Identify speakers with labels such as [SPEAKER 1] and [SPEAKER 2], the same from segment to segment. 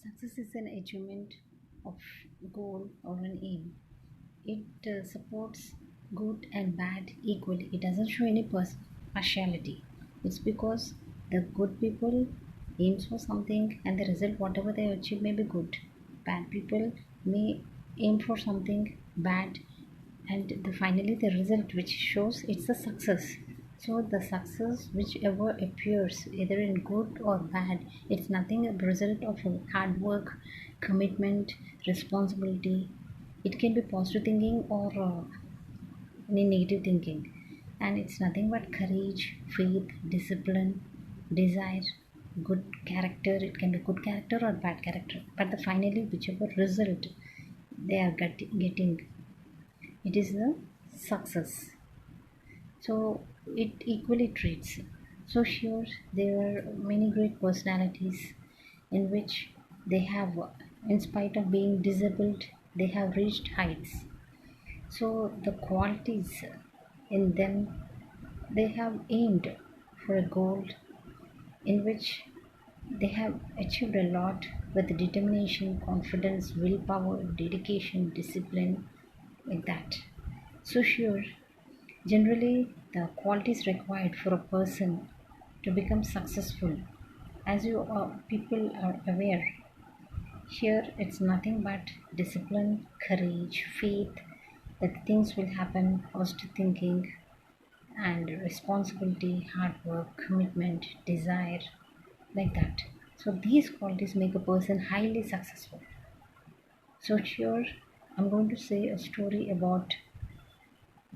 [SPEAKER 1] Success is an achievement of goal or an aim. It supports good and bad equally. It doesn't show any partiality. It's because the good people aims for something and the result, whatever they achieve, may be good. Bad people may aim for something bad and finally the result which shows it's a success. So the success whichever appears either in good or bad, it's nothing a result of hard work, commitment, responsibility. It can be positive thinking or any negative thinking, and it's nothing but courage, faith, discipline, desire, good character. It can be good character or bad character, but the finally whichever result they are getting, it is the success. So it equally treats. So sure, there are many great personalities in which they have, in spite of being disabled, they have reached heights. So the qualities in them, they have aimed for a goal in which they have achieved a lot with determination, confidence, willpower, dedication, discipline, like that. So sure, generally, the qualities required for a person to become successful, as you people are aware, here it's nothing but discipline, courage, faith that things will happen, positive thinking, and responsibility, hard work, commitment, desire, like that. So these qualities make a person highly successful. So sure, I'm going to say a story about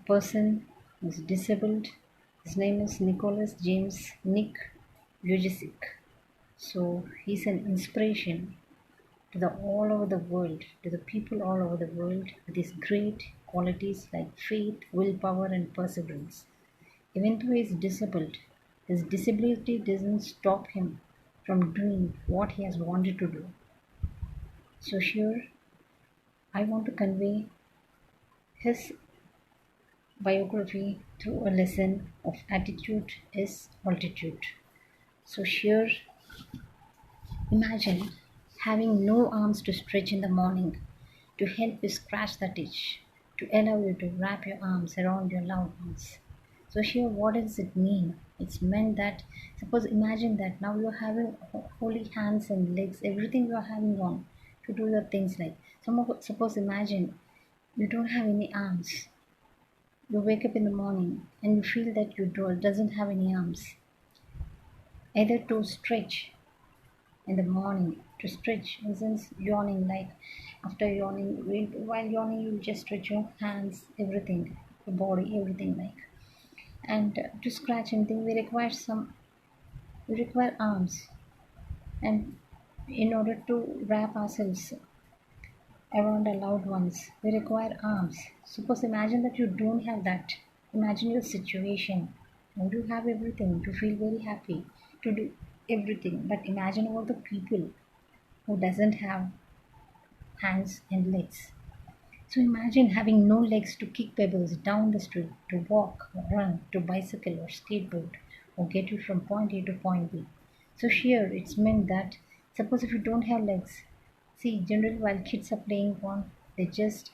[SPEAKER 1] person is disabled. His name is Nicholas James Nick Vujicic. So he's an inspiration to the all over the world, to the people all over the world with his great qualities like faith, willpower, and perseverance. Even though he's disabled, his disability doesn't stop him from doing what he has wanted to do. So here I want to convey his biography through a lesson of attitude is altitude. So here, imagine having no arms to stretch in the morning to help you scratch that itch, to allow you to wrap your arms around your loved ones. So here, what does it mean? It's meant that, suppose imagine that now you're having holy hands and legs, everything you're having on to do your things like. Suppose imagine you don't have any arms. You wake up in the morning and you feel that your doll doesn't have any arms, either to stretch in the morning, to stretch in sense yawning, like after yawning, while yawning you just stretch your hands, everything, your body, everything like. And to scratch anything, we require arms, and in order to wrap ourselves around our loved ones, we require arms. Suppose imagine that you don't have that. Imagine your situation. Now you have everything. You feel very happy to do everything. But imagine about the people who doesn't have hands and legs. So imagine having no legs to kick pebbles down the street, to walk, or run, to bicycle or skateboard, or get you from point A to point B. So here it's meant that suppose if you don't have legs, see generally while kids are playing on, they just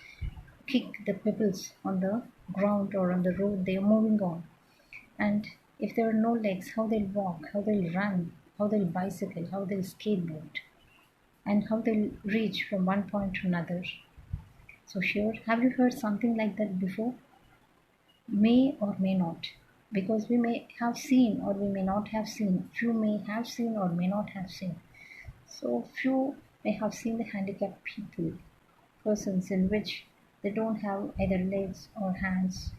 [SPEAKER 1] kick the pebbles on the ground or on the road, they are moving on. And if there are no legs, how they'll walk, how they'll run, how they'll bicycle, how they'll skateboard, and how they'll reach from one point to another. So sure, have you heard something like that before? May or may not. Because we may have seen or we may not have seen. Few may have seen or may not have seen. So few may have seen the handicapped people, persons in which they don't have either legs or hands.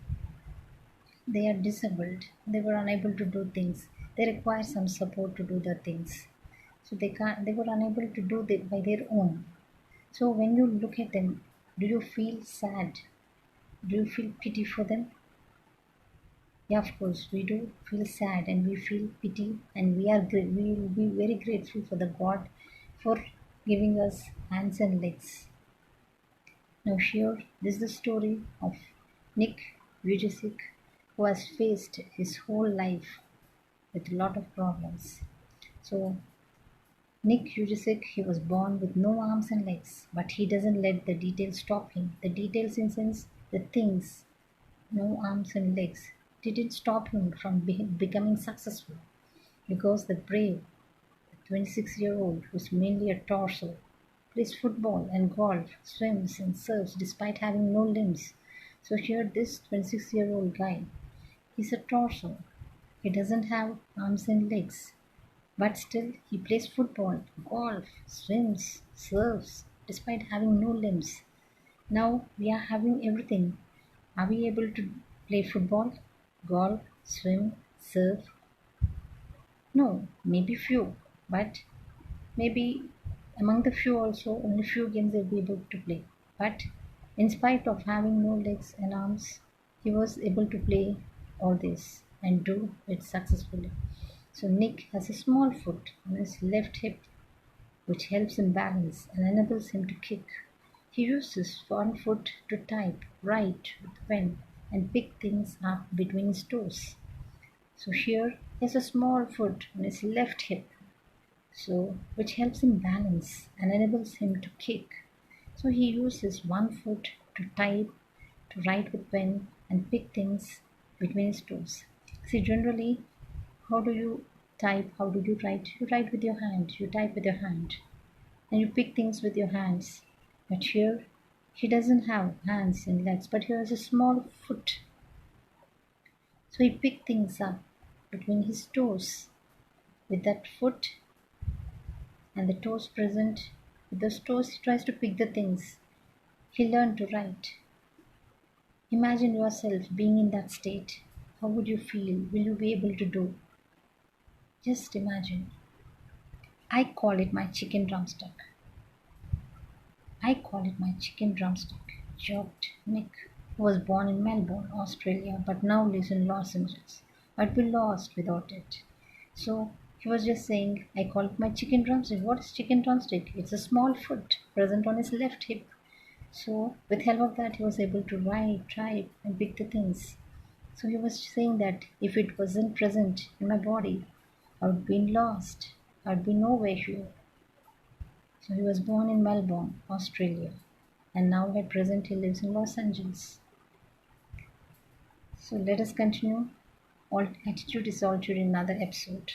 [SPEAKER 1] They are disabled. They were unable to do things. They require some support to do the things. So they were unable to do it by their own. So when you look at them, do you feel sad? Do you feel pity for them? Yeah, of course, we do feel sad and we feel pity, and we will be very grateful for the God for giving us hands and legs. Now, sure, this is the story of Nick Vujicic, who has faced his whole life with a lot of problems. So, Nick Vujicic, he was born with no arms and legs, but he doesn't let the details stop him. The details, in sense, the things, no arms and legs, didn't stop him from becoming successful because the brave, 26-year-old, who's mainly a torso, plays football and golf, swims and surfs despite having no limbs. So here, this 26-year-old guy, he's a torso. He doesn't have arms and legs, but still he plays football, golf, swims, surfs, despite having no limbs. Now we are having everything. Are we able to play football, golf, swim, surf? No, maybe few, but maybe among the few also only few games they'll be able to play. But in spite of having no legs and arms, he was able to play all this and do it successfully. So Nick has a small foot on his left hip which helps him balance and enables him to kick. He uses one foot to type, write with the pen, and pick things up between his toes. So here he has a small foot on his left hip, so which helps him balance and enables him to kick. So he uses one foot to type, to write with pen, and pick things between his toes. See, generally, how do you type? How do you write? You write with your hand. You type with your hand and you pick things with your hands. But here, he doesn't have hands and legs, but he has a small foot. So he picked things up between his toes. With that foot and the toes present, with those toes, he tries to pick the things. He learned to write. Imagine yourself being in that state. How would you feel? Will you be able to do? Just imagine. I call it my chicken drumstick. I call it my chicken drumstick, joked Nick, who was born in Melbourne, Australia, but now lives in Los Angeles. I'd be lost without it. So he was just saying, I call it my chicken drumstick. What is chicken drumstick? It's a small foot present on his left hip. So with help of that, he was able to write, type, and pick the things. So he was saying that if it wasn't present in my body, I would be lost. I would be nowhere here. So he was born in Melbourne, Australia, and now at present he lives in Los Angeles. So let us continue. All attitude is altered in another episode.